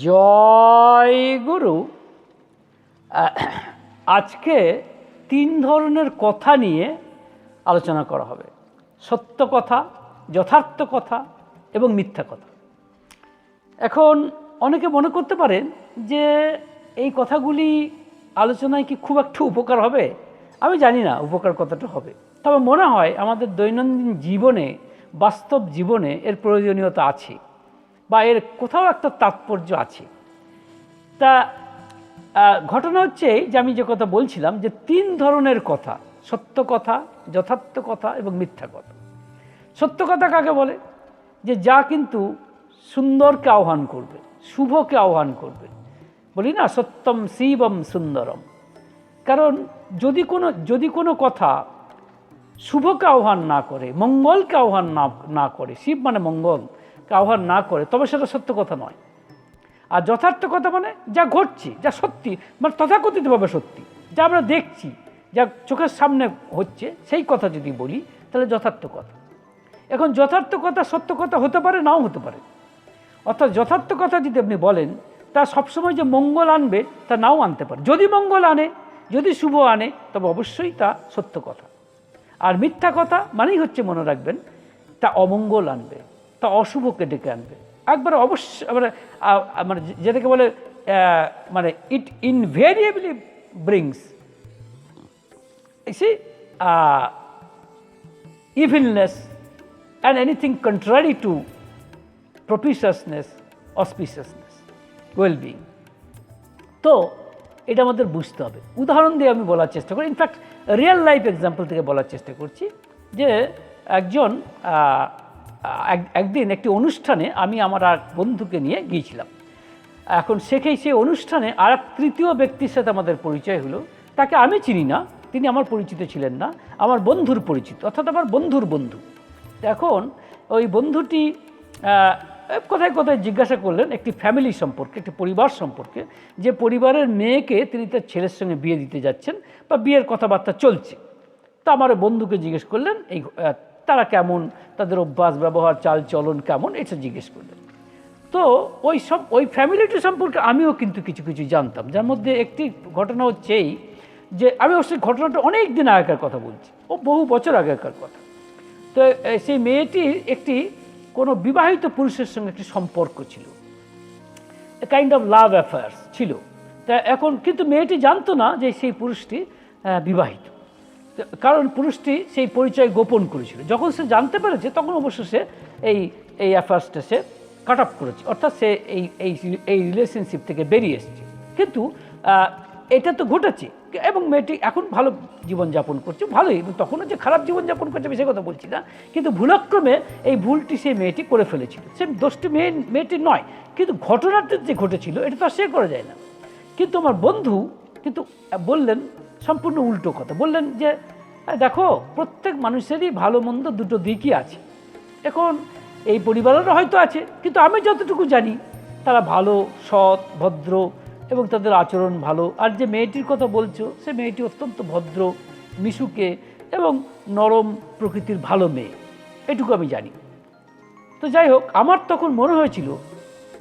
জয় গুরু। আজকে তিন ধরনের কথা নিয়ে আলোচনা করা হবে: সত্য কথা, যথার্থ কথা এবং মিথ্যা কথা। এখন অনেকে মনে করতে পারেন যে এই কথাগুলি আলোচনায় কি খুব একটু উপকার হবে। আমি জানি না উপকার কতটা হবে, তবে মনে হয় আমাদের দৈনন্দিন জীবনে, বাস্তব জীবনে এর প্রয়োজনীয়তা আছে বা এর কোথাও একটা তাৎপর্য আছে। তা ঘটনা হচ্ছে যে আমি যে কথা বলছিলাম যে তিন ধরনের কথা: সত্য কথা, যথার্থ কথা এবং মিথ্যা কথা। সত্য কথা কাকে বলে? যে যা কিন্তু সুন্দরকে আহ্বান করবে, শুভকে আহ্বান করবে। বলি না, সত্যম শিবম সুন্দরম। কারণ যদি কোনো কথা শুভকে আহ্বান না করে, মঙ্গলকে আহ্বান না করে, শিব মানে মঙ্গলকে আহ্বান না করে, তবে সেটা সত্য কথা নয়। আর যথার্থ কথা মানে যা ঘটছে, যা সত্যি, মানে তথাকথিতভাবে সত্যি, যা আমরা দেখছি, যা চোখের সামনে হচ্ছে, সেই কথা যদি বলি তাহলে যথার্থ কথা। এখন যথার্থ কথা সত্য কথা হতে পারে, নাও হতে পারে। অর্থাৎ যথার্থ কথা যদি আপনি বলেন, তা সবসময় যে মঙ্গল আনবে তা নাও আনতে পারে। যদি মঙ্গল আনে, যদি শুভ আনে, তবে অবশ্যই তা সত্য কথা। আর মিথ্যা কথা মানেই হচ্ছে, মনে রাখবেন, তা অমঙ্গল আনবে, তা অশুভকে ডেকে আনবে একবারে অবশ্যই। মানে যেটাকে বলে মানে it invariably brings evilness and anything contrary to propitiousness, auspiciousness, wellbeing. তো এটা আমাদের বুঝতে হবে। উদাহরণ দিয়ে আমি বলার চেষ্টা করি, ইনফ্যাক্ট রিয়েল লাইফ এক্সাম্পল থেকে বলার চেষ্টা করছি। যে একদিন একটি অনুষ্ঠানে আমি আমার এক বন্ধুকে নিয়ে গিয়েছিলাম। এখন সেই অনুষ্ঠানে আর এক তৃতীয় ব্যক্তির সাথে আমাদের পরিচয় হলো। তাকে আমি চিনি না, তিনি আমার পরিচিত ছিলেন না, আমার বন্ধুর পরিচিত, অর্থাৎ আমার বন্ধুর বন্ধু। এখন ওই বন্ধুটি কোথায় কোথায় জিজ্ঞাসা করলেন একটি ফ্যামিলি সম্পর্কে, একটি পরিবার সম্পর্কে, যে পরিবারের মেয়েকে তিনি তার ছেলের সঙ্গে বিয়ে দিতে যাচ্ছেন বা বিয়ের কথাবার্তা চলছে। তা আমার বন্ধুকে জিজ্ঞেস করলেন তারা কেমন, তাদের অভ্যাস ব্যবহার চাল চলন কেমন, এটা জিজ্ঞেস করলেন। তো ওই ফ্যামিলিটি সম্পর্কে আমিও কিন্তু কিছু কিছু জানতাম। যার মধ্যে একটি ঘটনা হচ্ছে এই, যে আমি অবশ্যই ঘটনাটা অনেক দিন আগেকার কথা বলছি, বহু বছর আগেকার কথা। তো সেই মেয়েটির একটি কোনো বিবাহিত পুরুষের সঙ্গে একটি সম্পর্ক ছিল, কাইন্ড অফ লাভ অ্যাফেয়ার্স ছিল। তা এখন কিন্তু মেয়েটি জানতো না যে সেই পুরুষটি বিবাহিত, কারণ পুরুষটি সেই পরিচয় গোপন করেছিল। যখন সে জানতে পেরেছে তখন অবশ্য সে এই অ্যাফেয়ার্সটা সে কাট আপ করেছে, অর্থাৎ সে এই রিলেশনশিপ থেকে বেরিয়ে এসেছে। কিন্তু এটা তো ঘটেছে এবং মেয়েটি এখন ভালো জীবনযাপন করছে, ভালোই, তখনও যে খারাপ জীবনযাপন করছে সে কথা বলছি না, কিন্তু ভুলক্রমে এই ভুলটি সেই মেয়েটি করে ফেলেছিল। সে দোষটি মেয়েটির নয়, কিন্তু ঘটনাটি যে ঘটেছিল এটা তো আর সে করা যায় না। কিন্তু আমার বন্ধু কিন্তু বললেন সম্পূর্ণ উল্টো কথা। বললেন যে দেখো, প্রত্যেক মানুষেরই ভালো মন্দ দুটো দিকই আছে। এখন এই পরিবারেরও হয়তো আছে, কিন্তু আমি যতটুকু জানি তারা ভালো, সৎ, ভদ্র এবং তাদের আচরণ ভালো। আর যে মেয়েটির কথা বলছো, সে মেয়েটি অত্যন্ত ভদ্র, মিশুকে এবং নরম প্রকৃতির ভালো মেয়ে, এটুকু আমি জানি। তো যাই হোক, আমার তখন মনে হয়েছিল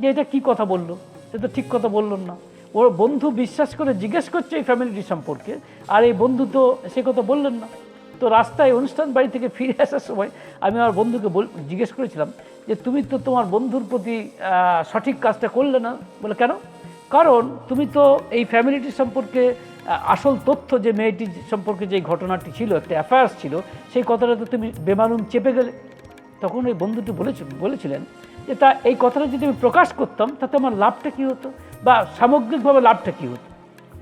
যে এটা কি কথা বললো, এটা ঠিক কথা বললেন না। ওর বন্ধু বিশ্বাস করে জিজ্ঞেস করছে এই ফ্যামিলিটি সম্পর্কে, আর এই বন্ধু তো সে কথা বললেন না। তো রাস্তায় অনুষ্ঠান বাড়ি থেকে ফিরে আসার সময় আমি আমার বন্ধুকে জিজ্ঞেস করেছিলাম যে তুমি তো তোমার বন্ধুর প্রতি সঠিক কাজটা করলে না। বলে কেন? কারণ তুমি তো এই ফ্যামিলিটি সম্পর্কে আসল তথ্য, যে মেয়েটি সম্পর্কে যে ঘটনাটি ছিল, একটা অ্যাফেয়ার্স ছিল, সেই কথাটা তো তুমি বেমালুম চেপে গেলে। তখন ওই বন্ধুটি বলেছিলেন যে এই কথাটা যদি আমি প্রকাশ করতাম তাতে আমার লাভটা কী হতো, বা সামগ্রিকভাবে লাভটা কী হতো।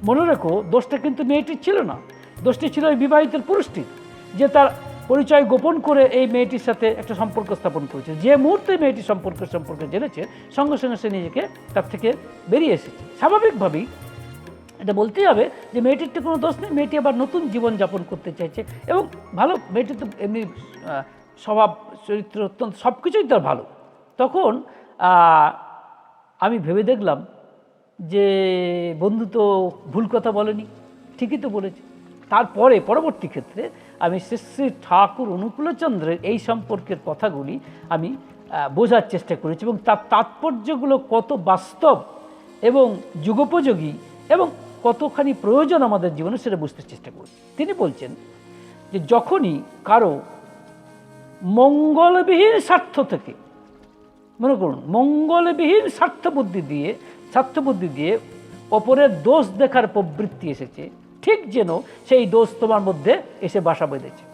মনে রেখো, দোষটা কিন্তু মেয়েটির ছিল না, দোষটি ছিল ওই বিবাহিতের পুরুষটির, যে তার পরিচয় গোপন করে এই মেয়েটির সাথে একটা সম্পর্ক স্থাপন করেছে। যে মুহূর্তে মেয়েটি সম্পর্কে জেনেছে, সঙ্গে সঙ্গে সে নিজেকে তার থেকে বেরিয়ে এসেছে। স্বাভাবিকভাবেই এটা বলতেই হবে যে মেয়েটির তো কোনো দোষ নেই, মেয়েটি আবার নতুন জীবনযাপন করতে চাইছে এবং ভালো। মেয়েটি তো এমনি স্বভাব, চরিত্র অত্যন্ত সব কিছুই তার ভালো। তখন আমি ভেবে দেখলাম যে বন্ধু তো ভুল কথা বলেনি, ঠিকই তো বলেছে। তারপরে পরবর্তী ক্ষেত্রে আমি শ্রী শ্রী ঠাকুর অনুকূলচন্দ্রের এই সম্পর্কের কথাগুলি আমি বোঝার চেষ্টা করেছি এবং তার তাৎপর্যগুলো কত বাস্তব এবং যুগোপযোগী এবং কতখানি প্রয়োজন আমাদের জীবনে সেটা বুঝতে চেষ্টা করছি। তিনি বলছেন যে যখনই কারো মঙ্গলবিহীন স্বার্থ থেকে, মনে করুন মঙ্গলবিহীন স্বার্থবুদ্ধি দিয়ে অপরের দোষ দেখার প্রবৃত্তি এসেছে, ঠিক যেন সেই দোষ তোমার মধ্যে এসে বাসা বেঁধেছে।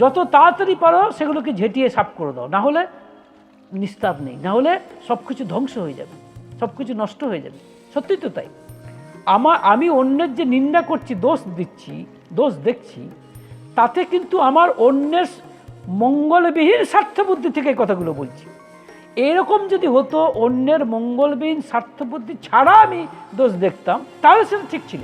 যত তাড়াতাড়ি পারো সেগুলোকে ঝেঁটিয়ে সাফ করে দাও, না হলে নিস্তার নেই, না হলে সব কিছু ধ্বংস হয়ে যাবে, সব কিছু নষ্ট হয়ে যাবে। সত্যি তো তাই। আমি অন্যের যে নিন্দা করছি, দোষ দেখছি, তাতে কিন্তু আমার অন্যের মঙ্গলবিহীন স্বার্থবুদ্ধি থেকে কথাগুলো বলছি। এরকম যদি হতো, অন্যের মঙ্গলবিহীন স্বার্থবুদ্ধি ছাড়া আমি দোষ দেখতাম, তাহলে সেটা ঠিক ছিল।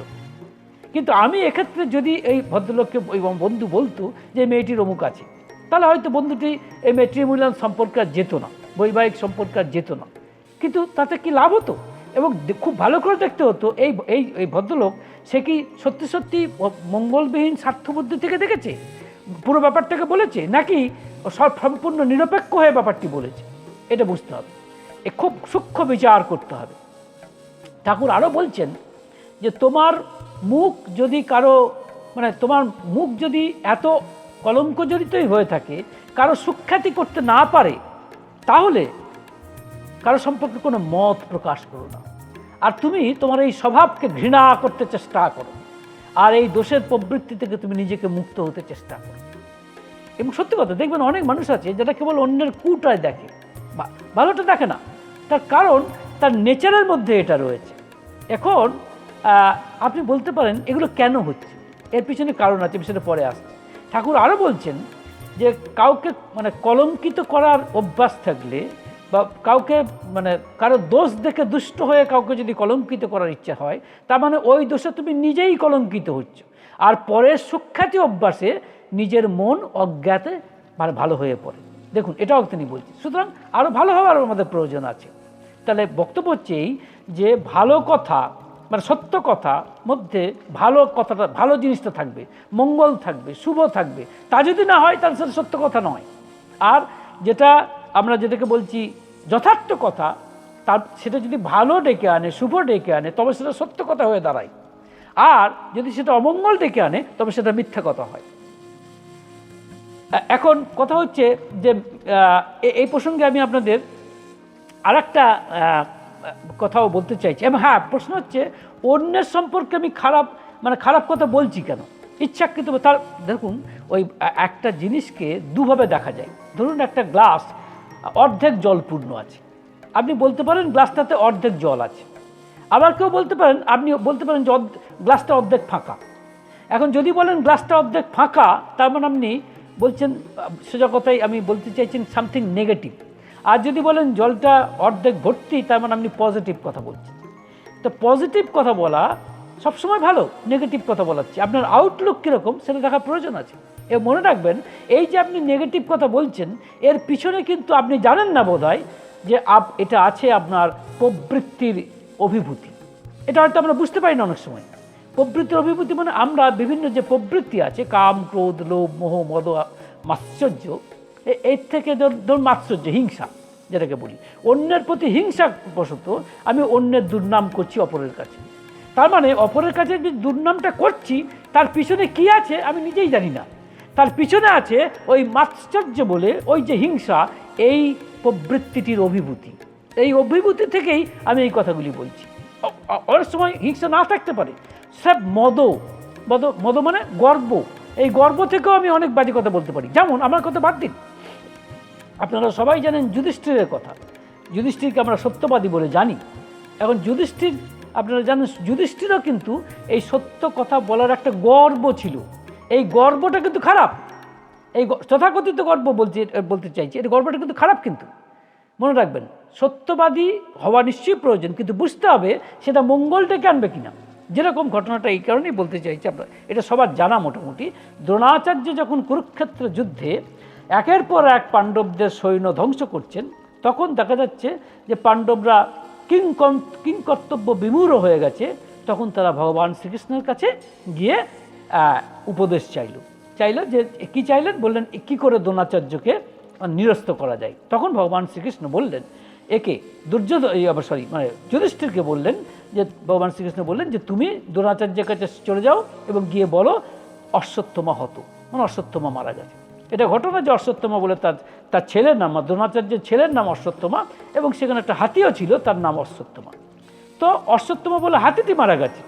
কিন্তু আমি এক্ষেত্রে যদি এই ভদ্রলোককে বন্ধু বলতো যে মেয়েটির অমুক আছে, তাহলে হয়তো বন্ধুটি এই ম্যাট্রিমোনিয়াল সম্পর্কে আর যেত না, বৈবাহিক সম্পর্কে আর যেত না। কিন্তু তাতে কি লাভ হতো? এবং খুব ভালো করে দেখতে হতো এই এই এই ভদ্রলোক সে কি সত্যি সত্যি মঙ্গলবিহীন স্বার্থবুদ্ধি থেকে দেখেছে, পুরো ব্যাপারটাকে বলেছে, নাকি সম্পূর্ণ নিরপেক্ষ হয়ে ব্যাপারটি বলেছে। এটা বুঝতে হবে, খুব সূক্ষ্ম বিচার করতে হবে। ঠাকুর আরও বলছেন যে তোমার মুখ যদি তোমার মুখ যদি এত কলঙ্কজড়িতই হয়ে থাকে, কারো সুখ্যাতি করতে না পারে, তাহলে কারো সম্পর্কে কোনো মত প্রকাশ করো না। আর তুমি তোমার এই স্বভাবকে ঘৃণা করতে চেষ্টা করো, আর এই দোষের প্রবৃত্তি থেকে তুমি নিজেকে মুক্ত হতে চেষ্টা করো। এবং সত্যি কথা, দেখবেন অনেক মানুষ আছে যেটা কেবল অন্যের কুটায় দেখে, ভালোটা দেখে না। তার কারণ তার নেচারের মধ্যে এটা রয়েছে। এখন আপনি বলতে পারেন এগুলো কেন হচ্ছে, এর পিছনে কারণ আছে, সেটা পরে আসছে। ঠাকুর আরও বলছেন যে কাউকে কলঙ্কিত করার অভ্যাস থাকলে, বা কাউকে কারো দোষ দেখে দুষ্ট হয়ে কাউকে যদি কলঙ্কিত করার ইচ্ছা হয়, তার মানে ওই দোষে তুমি নিজেই কলঙ্কিত হচ্ছ, আর পরের সুখ্যাতি অভ্যাসে নিজের মন অজ্ঞাতে ভালো হয়ে পড়ে। দেখুন, এটাও তিনি বলছেন। সুতরাং আরও ভালো হওয়ার আমাদের প্রয়োজন আছে। তাহলে বক্তব্য হচ্ছে এই যে ভালো কথা, সত্য কথা মধ্যে ভালো কথাটা, ভালো জিনিসটা থাকবে, মঙ্গল থাকবে, শুভ থাকবে। তা যদি না হয় তাহলে সেটা সত্য কথা নয়। আর যেটাকে বলছি যথার্থ কথা, তার সেটা যদি ভালো ডেকে আনে, শুভ ডেকে আনে, তবে সেটা সত্য কথা হয়ে দাঁড়ায়। আর যদি সেটা অমঙ্গল ডেকে আনে, তবে সেটা মিথ্যা কথা হয়। এখন কথা হচ্ছে যে এই প্রসঙ্গে আমি আপনাদের আর একটা কথাও বলতে চাইছি। এবং হ্যাঁ, প্রশ্ন হচ্ছে অন্যের সম্পর্কে আমি খারাপ কথা বলছি কেন? ইচ্ছাকৃত। তার দেখুন, ওই একটা জিনিসকে দুভাবে দেখা যায়। ধরুন একটা গ্লাস অর্ধেক জল পূর্ণ আছে, আপনি বলতে পারেন গ্লাসটাতে অর্ধেক জল আছে। আবার আপনি বলতে পারেন যে গ্লাসটা অর্ধেক ফাঁকা। এখন যদি বলেন গ্লাসটা অর্ধেক ফাঁকা, তার মানে আপনি বলছেন, সোজা কথাই আমি বলতে চাইছেন সামথিং নেগেটিভ। আর যদি বলেন জলটা অর্ধেক ভর্তি, তার মানে আপনি পজিটিভ কথা বলছেন। তো পজিটিভ কথা বলা সবসময় ভালো, নেগেটিভ কথা বলাচ্ছি আপনার আউটলুক কীরকম সেটা দেখার প্রয়োজন আছে। এ মনে রাখবেন, এই যে আপনি নেগেটিভ কথা বলছেন, এর পিছনে কিন্তু আপনি জানেন না বোধহয় যে এটা আছে আপনার প্রবৃত্তির অভিভূতি। এটা হয়তো আমরা বুঝতে পারি না অনেক সময়। প্রবৃত্তির অভিভূতি মানে আমরা বিভিন্ন যে প্রবৃত্তি আছে, কাম, ক্রোধ, লোভ, মোহ, মদ, মাৎসর্য, এর থেকে ধরুন মাৎসর্য, হিংসা যেটাকে বলি, অন্যের প্রতি হিংসা বশত আমি অন্যের দুর্নাম করছি অপরের কাছে। তার মানে অপরের কাছে যে দুর্নামটা করছি, তার পিছনে কি আছে আমি নিজেই জানি না। তার পিছনে আছে ওই মাৎসর্য বলে ওই যে হিংসা, এই প্রবৃত্তিটির অভিভূতি। এই অভিভূতি থেকেই আমি এই কথাগুলি বলছি। অনেক সময় হিংসা না থাকতে পারে, সব মদ মানে গর্ব। এই গর্ব থেকেও আমি অনেক বাজে কথা বলতে পারি। যেমন আমার কথা বাদ দিন, আপনারা সবাই জানেন যুধিষ্ঠিরের কথা। যুধিষ্ঠিরকে আমরা সত্যবাদী বলে জানি। এখন যুধিষ্ঠির, আপনারা জানেন যুধিষ্ঠিরও কিন্তু এই সত্য কথা বলার একটা গর্ব ছিল। এই গর্বটা কিন্তু খারাপ। এই তথাকথিত গর্ব বলতে চাইছি, এই গর্বটা কিন্তু খারাপ। কিন্তু মনে রাখবেন, সত্যবাদী হওয়া নিশ্চয়ই প্রয়োজন, কিন্তু বুঝতে হবে সেটা মঙ্গলটাকে আনবে কিনা। যেরকম ঘটনাটা এই কারণেই বলতে চাইছি, আপনার এটা সবার জানা মোটামুটি। দ্রোণাচার্য যখন কুরুক্ষেত্র যুদ্ধে একের পর এক পাণ্ডবদের সৈন্য ধ্বংস করছেন, তখন দেখা যাচ্ছে যে পাণ্ডবরা কিংকর্তব্য বিমূঢ় হয়ে গেছে। তখন তারা ভগবান শ্রীকৃষ্ণের কাছে গিয়ে উপদেশ চাইল যে কি চাইলেন, বললেন কি করে দ্রোণাচার্যকে নিরস্ত করা যায়। তখন ভগবান শ্রীকৃষ্ণ বললেন একে দুর্যোধন সরি মানে যুধিষ্ঠিরকে বললেন যে ভগবান শ্রীকৃষ্ণ বললেন যে তুমি দ্রোণাচার্যের কাছে চলে যাও এবং গিয়ে বলো অশ্বত্থমা হত, মানে অশ্বত্থমা মারা গেছে। এটা ঘটনা যে অশ্বত্থমা বলে তার ছেলের নাম, দ্রোণাচার্যের ছেলের নাম অশ্বত্থমা, এবং সেখানে একটা হাতিও ছিল তার নাম অশ্বত্থমা। তো অশ্বত্থমা বলে হাতিটি মারা গেছে।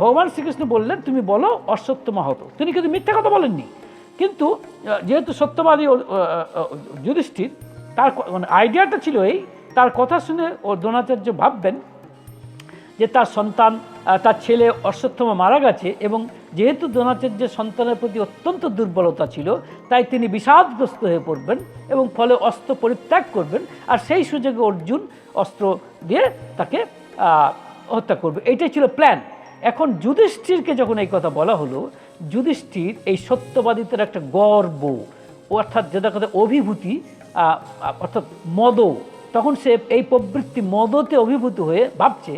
ভগবান শ্রীকৃষ্ণ বললেন তুমি বলো অশ্বত্থমা হত। তিনি কিন্তু মিথ্যা কথা বলেননি, কিন্তু যেহেতু সত্যবাদী যুধিষ্ঠির, তার মানে আইডিয়াটা ছিল এই, তার কথা শুনে ও দ্রোণাচার্য ভাববেন যে তার সন্তান, তার ছেলে অশ্বত্থমা মারা গেছে, এবং যেহেতু দ্রোণাচার্যের সন্তানের প্রতি অত্যন্ত দুর্বলতা ছিল, তাই তিনি বিষাদগ্রস্ত হয়ে পড়বেন এবং ফলে অস্ত্র পরিত্যাগ করবেন, আর সেই সুযোগে অর্জুন অস্ত্র দিয়ে তাকে হত্যা করবে। এইটাই ছিল প্ল্যান। এখন যুধিষ্ঠিরকে যখন এই কথা বলা হলো, যুধিষ্ঠির এই সত্যবাদিতার একটা গর্ব, অর্থাৎ যেটা কথা অভিভূতি, অর্থাৎ মদ, তখন সে এই প্রবৃত্তি মদতে অভিভূত হয়ে ভাবছে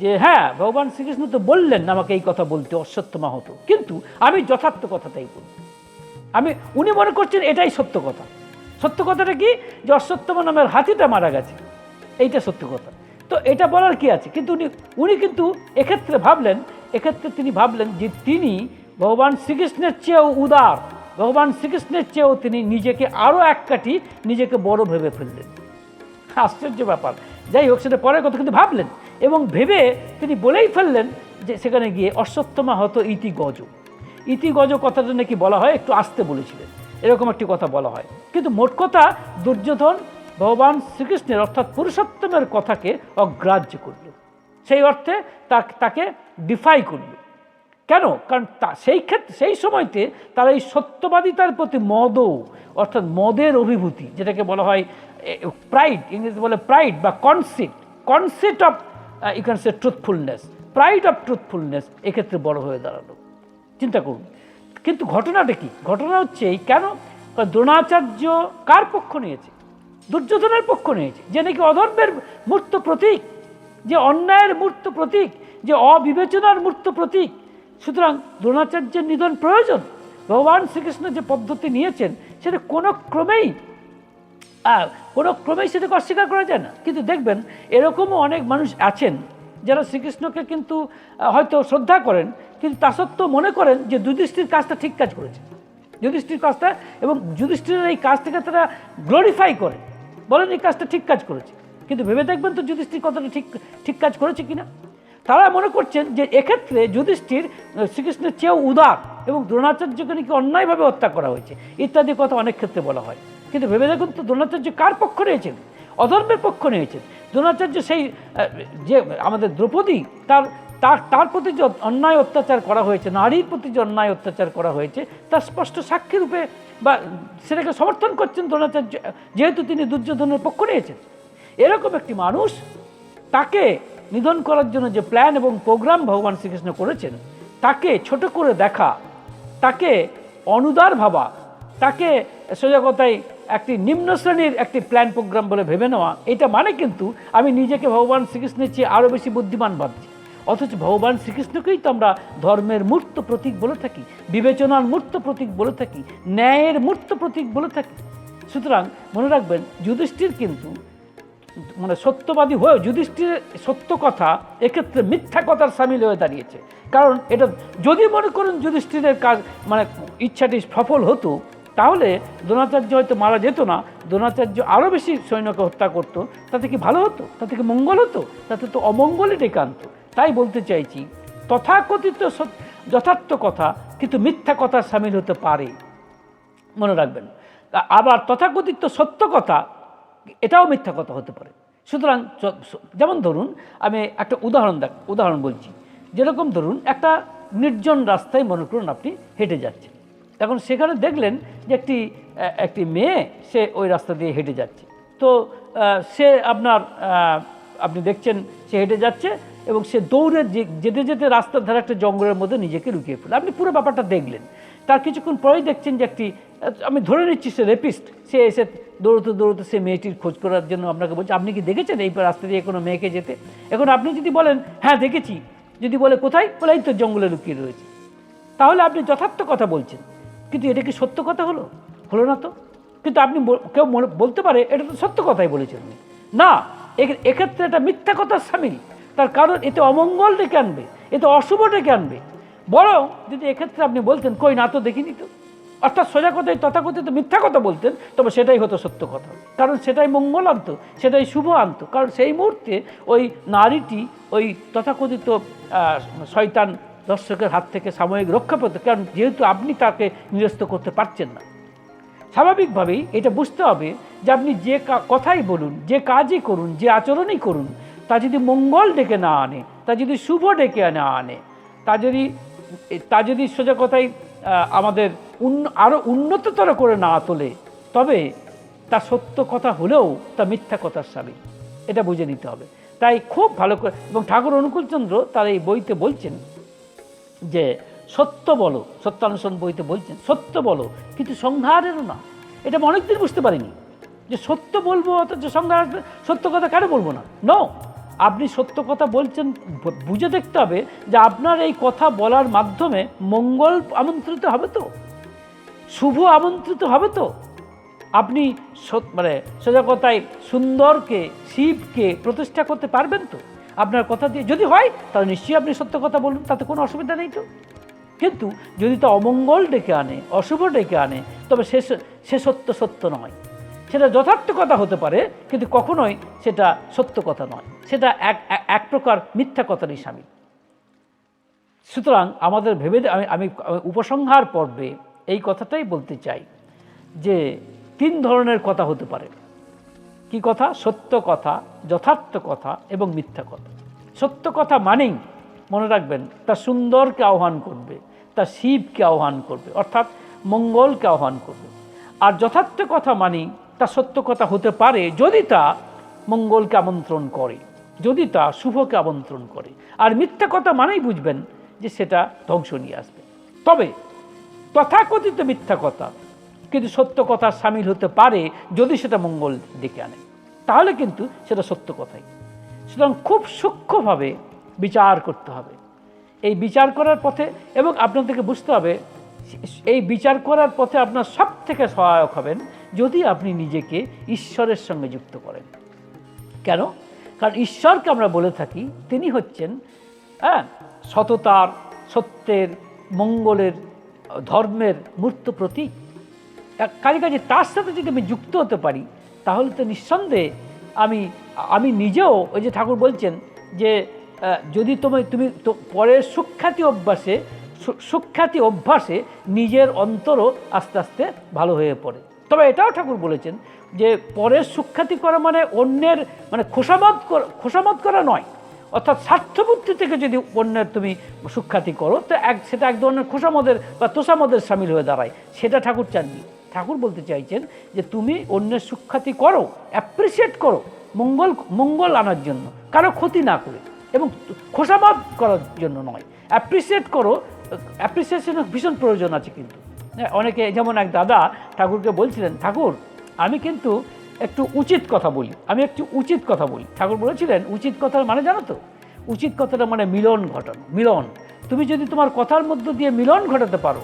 যে হ্যাঁ, ভগবান শ্রীকৃষ্ণ তো বললেন আমাকে এই কথা বলতে অশ্বত্থমা হতো, কিন্তু আমি যথার্থ কথাটাই বলব। উনি মনে করছেন এটাই সত্য কথা। সত্য কথাটা কি, যে অশ্বত্থমা নামের হাতিটা মারা গেছে, এইটা সত্য কথা। তো এটা বলার কি আছে, কিন্তু উনি কিন্তু এক্ষেত্রে তিনি ভাবলেন যে তিনি ভগবান শ্রীকৃষ্ণের চেয়েও উদার, ভগবান শ্রীকৃষ্ণের চেয়েও তিনি নিজেকে আরও এক কাঠি নিজেকে বড় ভেবে ফেললেন। আশ্চর্য ব্যাপার। যাই হোক, সেটা পরের কথা, কিন্তু ভাবলেন এবং ভেবে তিনি বলেই ফেললেন যে সেখানে গিয়ে অশ্বত্থমা হতো ইতি গজ। ইতি গজ কথাটা নাকি বলা হয়, একটু আসতে বলেছিলেন, এরকম একটি কথা বলা হয়। কিন্তু মোট কথা দুর্যোধন ভগবান শ্রীকৃষ্ণের অর্থাৎ পুরুষোত্তমের কথাকে অগ্রাহ্য করল, সেই অর্থে তাকে ডিফাই করল। কেন? কারণ সেই সময়তে তারা এই সত্যবাদিতার প্রতি অর্থাৎ মদের অভিভূতি, যেটাকে বলা হয় প্রাইড, ইংরেজি বলে প্রাইড বা concept of you can say truthfulness, pride of truthfulness, এক্ষেত্রে বড় হয়ে দাঁড়ালো। চিন্তা করুন। কিন্তু ঘটনাটা কি? ঘটনা হচ্ছে এই, কেন দ্রোণাচার্য কার পক্ষ নিয়েছে? দুর্যোধনের পক্ষ নিয়েছে, যে নাকি অধর্মের মূর্ত প্রতীক, যে অন্যায়ের মূর্ত প্রতীক, যে অবিবেচনার মূর্ত প্রতীক। সুতরাং দ্রোণাচার্যের নিধন প্রয়োজন। ভগবান শ্রীকৃষ্ণ যে পদ্ধতি নিয়েছেন সেটা কোনো ক্রমেই সেটাকে অস্বীকার করা যায় না। কিন্তু দেখবেন এরকমও অনেক মানুষ আছেন যারা শ্রীকৃষ্ণকে কিন্তু হয়তো শ্রদ্ধা করেন, কিন্তু তা সত্ত্বেও মনে করেন যে যুধিষ্ঠির কাজটা ঠিক কাজ করেছে, যুধিষ্ঠির কাজটা, এবং যুধিষ্ঠিরের এই কাজটাকে তারা গ্লোরিফাই করে, বলেন এই কাজটা ঠিক কাজ করেছে। কিন্তু ভেবে দেখবেন তো যুধিষ্ঠির কতটা ঠিক কাজ করেছে কিনা। তারা মনে করছেন যে এক্ষেত্রে যুধিষ্ঠির শ্রীকৃষ্ণের চেয়েও উদার, এবং দ্রোণাচার্যকে নাকি অন্যায়ভাবে হত্যা করা হয়েছে ইত্যাদি কথা অনেক ক্ষেত্রে বলা হয়। কিন্তু ভেবে দেখুন তো দ্রোণাচার্য কার পক্ষ নিয়েছেন? অধর্মের পক্ষ নিয়েছেন। দ্রোণাচার্য সেই যে আমাদের দ্রৌপদী, তার প্রতি যে অন্যায় অত্যাচার করা হয়েছে, নারীর প্রতি যে অন্যায় অত্যাচার করা হয়েছে, তার স্পষ্ট সাক্ষী রূপে বা সেটাকে সমর্থন করছেন দ্রোণাচার্য, যেহেতু তিনি দুর্যোধনের পক্ষ নিয়েছেন। এরকম একটি মানুষ, তাকে নিধন করার জন্য যে প্ল্যান এবং প্রোগ্রাম ভগবান শ্রীকৃষ্ণ করেছেন, তাকে ছোট করে দেখা, তাকে অনুদার ভাবা, তাকে সোজা কথায় একটি নিম্ন শ্রেণীর একটি প্ল্যান প্রোগ্রাম বলে ভেবে নেওয়া, এটা মানে কিন্তু আমি নিজেকে ভগবান শ্রীকৃষ্ণের চেয়ে আরও বেশি বুদ্ধিমান ভাবছি। অথচ ভগবান শ্রীকৃষ্ণকেই তো আমরা ধর্মের মূর্ত প্রতীক বলে থাকি, বিবেচনার মূর্ত প্রতীক বলে থাকি, ন্যায়ের মূর্ত প্রতীক বলে থাকি। সুতরাং মনে রাখবেন, যুধিষ্ঠির কিন্তু মানে সত্যবাদী হয়েও যুধিষ্ঠিরের সত্য কথা এক্ষেত্রে মিথ্যা কথার সামিল হয়ে দাঁড়িয়েছে। কারণ এটা যদি মনে করুন যুধিষ্ঠিরের কাজ মানে ইচ্ছাটি সফল হতো, তাহলে দ্রোণাচার্য হয়তো মারা যেত না, দ্রোণাচার্য আরও বেশি সৈন্যকে হত্যা করত। তাতে কি ভালো হতো? তাতে কি মঙ্গল হতো? তাতে তো অমঙ্গলই ডেকে আনত। তাই বলতে চাইছি, তথাকথিত যথার্থ কথা কিন্তু মিথ্যা কথা সামিল হতে পারে, মনে রাখবেন। আবার তথাকথিত সত্য কথা এটাও মিথ্যা কথা হতে পারে। সুতরাং যেমন ধরুন, আমি একটা উদাহরণ বলছি। যেরকম ধরুন, একটা নির্জন রাস্তায় মনে করুন আপনি হেঁটে যাচ্ছেন, এখন সেখানে দেখলেন যে একটি মেয়ে সে ওই রাস্তা দিয়ে হেঁটে যাচ্ছে। তো সে আপনি দেখছেন সে হেঁটে যাচ্ছে এবং সে দৌড়ে যেতে যেতে রাস্তার ধারে একটা জঙ্গলের মধ্যে নিজেকে লুকিয়ে ফেলে। আপনি পুরো ব্যাপারটা দেখলেন। তার কিছুক্ষণ পরেই দেখছেন যে আমি ধরে নিচ্ছি সে রেপিস্ট, সে এসে দৌড়তে সে মেয়েটির খোঁজ করার জন্য আপনাকে বলছে, আপনি কি দেখেছেন এই রাস্তা দিয়ে কোনো মেয়েকে যেতে? এখন আপনি যদি বলেন হ্যাঁ দেখেছি, যদি বলে কোথায়, বলে এই তো জঙ্গলে লুকিয়ে রয়েছে, তাহলে আপনি যথার্থ কথা বলছেন। কিন্তু এটা কি সত্য কথা হলো না তো? কিন্তু আপনি কেউ বলতে পারে এটা তো সত্য কথাই বলেছেন, না, এক্ষেত্রে এটা মিথ্যা কথার সামিল। তার কারণ এতে অমঙ্গল ডেকে আনবে, এতে অশুভ ডেকে আনবে। বরং যদি এক্ষেত্রে আপনি বলতেন কই না তো দেখিনি তো, অর্থাৎ সোজা কথায় তথাকথিত মিথ্যা কথা বলতেন, তবে সেটাই হতো সত্য কথা, কারণ সেটাই মঙ্গল আনতো, সেটাই শুভ আনতো। কারণ সেই মুহূর্তে ওই নারীটি ওই তথাকথিত শয়তান দর্শকের হাত থেকে সাময়িক রক্ষা পেত, কারণ যেহেতু আপনি তাকে নিরস্ত করতে পারছেন না। স্বাভাবিকভাবেই এটা বুঝতে হবে যে আপনি যে কথাই বলুন, যে কাজই করুন, যে আচরণই করুন, তা যদি মঙ্গল ডেকে না আনে, তা যদি শুভ ডেকে না আনে, তা যদি সোজা কথাই আমাদের আরও উন্নততর করে না তোলে, তবে তা সত্য কথা হলেও তা মিথ্যা কথার সামিল। এটা বুঝে নিতে হবে। তাই খুব ভালো করে, এবং ঠাকুর অনুকূলচন্দ্র তার এই বইতে বলছেন যে সত্য বলো, সত্যানুসরণ বইতে বলছেন সত্য বলো কিন্তু সংহারেরও না। এটা আমি অনেকদিন বুঝতে পারিনি যে সত্য বলবো অথচ সংহার, সত্য কথা কেন বলবো না। নো, আপনি সত্য কথা বলছেন, বুঝে দেখতে হবে যে আপনার এই কথা বলার মাধ্যমে মঙ্গল আমন্ত্রিত হবে তো, শুভ আমন্ত্রিত হবে তো, আপনি মানে সোজা কথায় সুন্দরকে, শিবকে প্রতিষ্ঠা করতে পারবেন তো আপনার কথা দিয়ে। যদি হয় তাহলে নিশ্চয়ই আপনি সত্য কথা বলুন, তাতে কোনো অসুবিধা নেই তো। কিন্তু যদি তা অমঙ্গল ডেকে আনে, অশুভ ডেকে আনে, তবে সে সত্য নয়। সেটা যথার্থ কথা হতে পারে, কিন্তু কখনোই সেটা সত্য কথা নয়, সেটা এক প্রকার মিথ্যা কথারই সামিল। সুতরাং আমাদের ভেবে আমি উপসংহার পর্বে এই কথাটাই বলতে চাই যে 3 ধরনের কথা হতে পারে। কি কথা? সত্য কথা, যথার্থ কথা এবং মিথ্যা কথা। সত্য কথা মানেই মনে রাখবেন তা সুন্দরকে আহ্বান করবে, তা শিবকে আহ্বান করবে, অর্থাৎ মঙ্গলকে আহ্বান করবে। আর যথার্থ কথা মানেই তা সত্য কথা হতে পারে যদি তা মঙ্গলকে আমন্ত্রণ করে, যদি তা শুভকে আমন্ত্রণ করে। আর মিথ্যা কথা মানেই বুঝবেন যে সেটা ধ্বংস নিয়ে আসবে। তবে তথাকথিত মিথ্যা কথা কিন্তু সত্য কথা সামিল হতে পারে যদি সেটা মঙ্গল ডেকে আনে, তাহলে কিন্তু সেটা সত্য কথাই। সুতরাং খুব সূক্ষ্মভাবে বিচার করতে হবে এই বিচার করার পথে, এবং আপনাদেরকে বুঝতে হবে এই বিচার করার পথে আপনার সব থেকে সহায়ক হবেন যদি আপনি নিজেকে ঈশ্বরের সঙ্গে যুক্ত করেন। কেন? কারণ ঈশ্বরকে আমরা বলে থাকি তিনি হচ্ছেন সততার, সত্যের, মঙ্গলের, ধর্মের মূর্ত প্রতীক। কাজে তার সাথে যদি আমি যুক্ত হতে পারি তাহলে তো নিঃসন্দেহে আমি নিজেও, ওই যে ঠাকুর বলছেন যে যদি তুমি পরের সুখ্যাতি অভ্যাসে নিজের অন্তরও আস্তে আস্তে ভালো হয়ে পড়ে। তবে এটাও ঠাকুর বলেছেন যে পরের সুখ্যাতি করা মানে অন্যের মানে খোসামত করা নয়, অর্থাৎ স্বার্থবুদ্ধি থেকে যদি অন্যের তুমি সুখ্যাতি করো তো সেটা এক ধরনের খোসামদের বা তোষামদের সামিল হয়ে দাঁড়ায়। সেটা ঠাকুর চাননি। ঠাকুর বলতে চাইছেন যে তুমি অন্যের সুখ্যাতি করো, অ্যাপ্রিসিয়েট করো মঙ্গল আনার জন্য, কারো ক্ষতি না করে, এবং খোসামত করার জন্য নয়। অ্যাপ্রিসিয়েট করো, অ্যাপ্রিসিয়েশনের ভীষণ প্রয়োজন আছে। কিন্তু অনেকে, যেমন এক দাদা ঠাকুরকে বলছিলেন, ঠাকুর আমি কিন্তু একটু উচিত কথা বলি, ঠাকুর বলেছিলেন উচিত কথার মানে জানো তো? উচিত কথাটা মানে মিলন ঘটানো, মিলন। তুমি যদি তোমার কথার মধ্য দিয়ে মিলন ঘটাতে পারো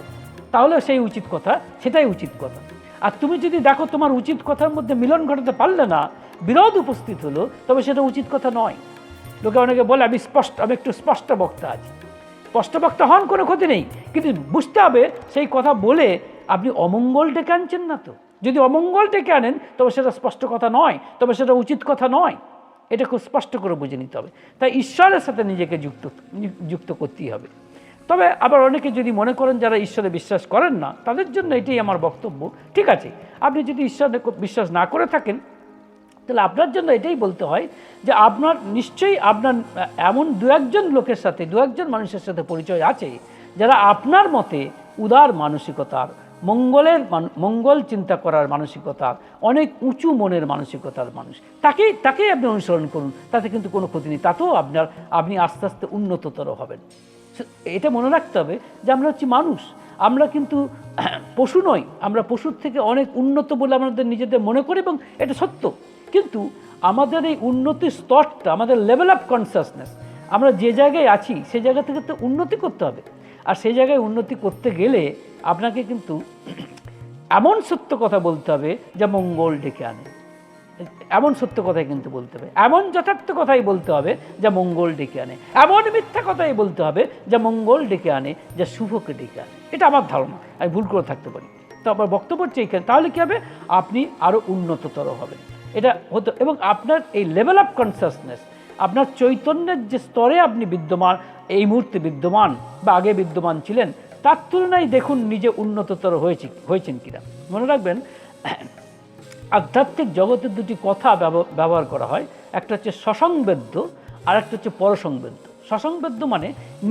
তাহলে সেই উচিত কথা, সেটাই উচিত কথা। আর তুমি যদি দেখো তোমার উচিত কথার মধ্যে মিলন ঘটাতে পারলে না, বিরোধ উপস্থিত হলো, তবে সেটা উচিত কথা নয়। লোকে অনেকে বলে আমি একটু স্পষ্ট বক্তা আছি। স্পষ্ট বক্তা হন, কোনো ক্ষতি নেই, কিন্তু বুঝতে হবে সেই কথা বলে আপনি অমঙ্গল ডেকে আনছেন না তো। যদি অমঙ্গল ডেকে আনেন তবে সেটা স্পষ্ট কথা নয়, তবে সেটা উচিত কথা নয়। এটা খুব স্পষ্ট করে বুঝে নিতে হবে। তাই ঈশ্বরের সাথে নিজেকে যুক্ত করতেই হবে। তবে আবার অনেকে যদি মনে করেন যারা ঈশ্বরে বিশ্বাস করেন না, তাদের জন্য এটাই আমার বক্তব্য, ঠিক আছে, আপনি যদি ঈশ্বরে বিশ্বাস না করে থাকেন তাহলে আপনার জন্য এটাই বলতে হয় যে আপনার নিশ্চয়ই আপনার এমন দু একজন মানুষের সাথে পরিচয় আছে যারা আপনার মতে উদার মানসিকতার, মঙ্গল চিন্তা করার মানসিকতার, অনেক উঁচু মনের মানসিকতার মানুষ। তাকেই আপনি অনুসরণ করুন, তাতে কিন্তু কোনো ক্ষতি নেই। তাতেও আপনি আস্তে আস্তে উন্নততর হবেন। এটা মনে রাখতে হবে যে আমরা হচ্ছি মানুষ, আমরা কিন্তু পশু নই। আমরা পশুর থেকে অনেক উন্নত বলে আমাদের নিজেদের মনে করি, এবং এটা সত্য। কিন্তু আমাদের এই উন্নতির স্তরটা, আমাদের লেভেল অফ কনসিয়াসনেস, আমরা যে জায়গায় আছি সেই জায়গা থেকে তো উন্নতি করতে হবে। আর সেই জায়গায় উন্নতি করতে গেলে আপনাকে কিন্তু এমন সত্য কথা বলতে হবে যা মঙ্গল ডেকে আনে। এমন সত্য কথাই কিন্তু বলতে হবে, এমন যথার্থ কথাই বলতে হবে যা মঙ্গল ডেকে আনে, এমন মিথ্যা কথাই বলতে হবে যা মঙ্গল ডেকে আনে, যা শুভকে ডেকে আনে। এটা আমার ধারণা, আমি ভুল করে থাকতে পারি। তো আমার বক্তব্য হচ্ছে এইখানে, তাহলে কী হবে, আপনি আরও উন্নততর হবেন। এটা হতো, এবং আপনার এই লেভেল অফ কনসাসনেস, আপনার চৈতন্যের যে স্তরে আপনি বিদ্যমান, এই মুহূর্তে বিদ্যমান বা আগে বিদ্যমান ছিলেন, তার তুলনায় দেখুন নিজে উন্নততর হয়েছেন কিনা। মনে রাখবেন, আধ্যাত্মিক জগতের দুটি কথা ব্যবহার করা হয়, একটা হচ্ছে সসংবেদ্য আর একটা হচ্ছে পরসংবেদ্য। সসংবেদ্য মানে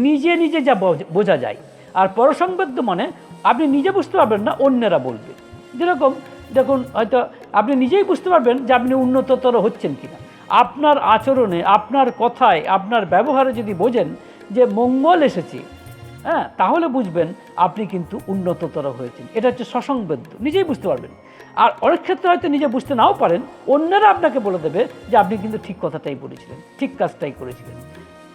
নিজে নিজে যা বোঝা যায়, আর পরসংবেদ্য মানে আপনি নিজে বুঝতে পারবেন না, অন্যেরা বলবে। যেরকম দেখুন, হয়তো আপনি নিজেই বুঝতে পারবেন যে আপনি উন্নততর হচ্ছেন কিনা। আপনার আচরণে, আপনার কথায়, আপনার ব্যবহারে যদি বোঝেন যে মঙ্গল এসেছে, হ্যাঁ, তাহলে বুঝবেন আপনি কিন্তু উন্নততর হয়েছেন। এটা হচ্ছে সসংবেদ্য, নিজেই বুঝতে পারবেন। আর অনেক ক্ষেত্রে হয়তো নিজে বুঝতে নাও পারেন, অন্যরা আপনাকে বলে দেবে যে আপনি কিন্তু ঠিক কথাটাই বলেছিলেন, ঠিক কাজটাই করেছিলেন।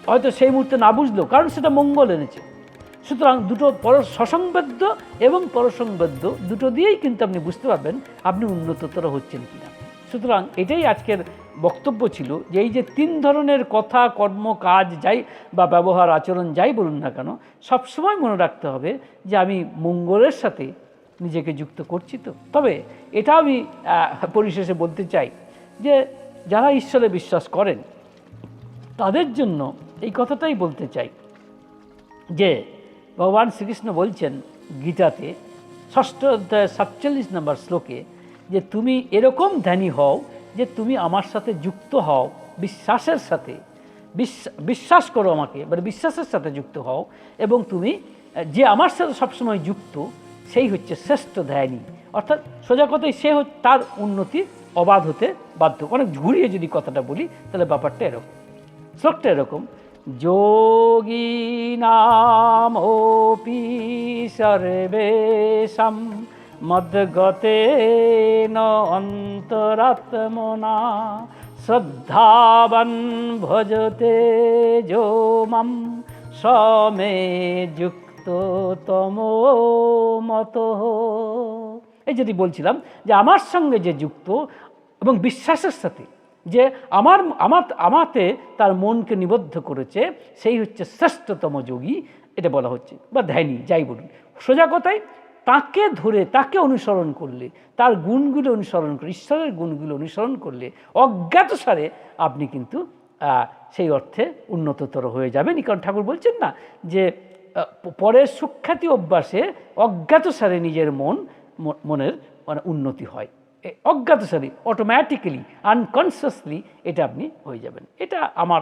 হয়তো সেই মুহূর্তে না বুঝলেও, কারণ সেটা মঙ্গল এনেছে। সুতরাং দুটো সসংবেদ্য এবং পরসংবেদ্য দুটো দিয়েই কিন্তু আপনি বুঝতে পারবেন আপনি উন্নততর হচ্ছেন কিনা। সুতরাং এটাই আজকের বক্তব্য ছিল, যে এই যে 3 ধরনের কথা, কর্ম, কাজ যাই বা ব্যবহার, আচরণ যাই বলুন না কেন, সবসময় মনে রাখতে হবে যে আমি মঙ্গলের সাথে নিজেকে যুক্ত করছি। তো তবে এটা আমি পরিশেষে বলতে চাই যে যারা ঈশ্বরে বিশ্বাস করেন তাদের জন্য এই কথাটাই বলতে চাই যে ভগবান শ্রীকৃষ্ণ বলছেন গীতাতে 6ষ্ঠ অধ্যায় 47 নম্বর শ্লোকে, যে তুমি এরকম ধ্যানী হও যে তুমি আমার সাথে যুক্ত হও, বিশ্বাসের সাথে, বিশ্বাস করো আমাকে, মানে বিশ্বাসের সাথে যুক্ত হও, এবং তুমি যে আমার সাথে সবসময় যুক্ত সেই হচ্ছে শ্রেষ্ঠ ধ্যানী। অর্থাৎ সোজা কথাই, সে তার উন্নতি অবাধ হতে বাধ্য। অনেক ঘুরিয়ে যদি কথাটা বলি তাহলে ব্যাপারটা এরকম, শ্লোকটা এরকম, যোগীনামপি সর্বেষাং মদ্গতেন অন্তরাত্মনা শ্রদ্ধাবান ভজতে যো মাম স মে যুক্ত তমো মতঃ। এই যদি বলছিলাম যে আমার সঙ্গে যে যুক্ত এবং বিশ্বাসের সাথে যে আমাতে তার মনকে নিবদ্ধ করেছে, সেই হচ্ছে শ্রেষ্ঠতম যোগী, এটা বলা হচ্ছে, বা ধ্যানী যাই বলুন। সোজা কথায় তাকে ধরে, তাকে অনুসরণ করলে, তার গুণগুলো অনুসরণ করলে, ঈশ্বরের গুণগুলো অনুসরণ করলে অজ্ঞাতসারে আপনি কিন্তু সেই অর্থে উন্নততর হয়ে যাবেন। কারণ ঠাকুর বলছেন না যে পরের সুখ্যাতি অভ্যাসে অজ্ঞাতসারে নিজের মনের মানে উন্নতি হয়, অজ্ঞাতসারে, অটোমেটিক্যালি, আনকনসিয়াসলি এটা আপনি হয়ে যাবেন। এটা আমার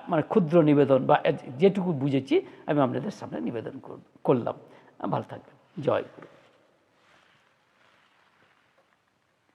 মানে ক্ষুদ্র নিবেদন, বা যেটুকু বুঝেছি আমি আপনাদের সামনে নিবেদন করলাম। ভালো থাকবেন। জয় গুরু।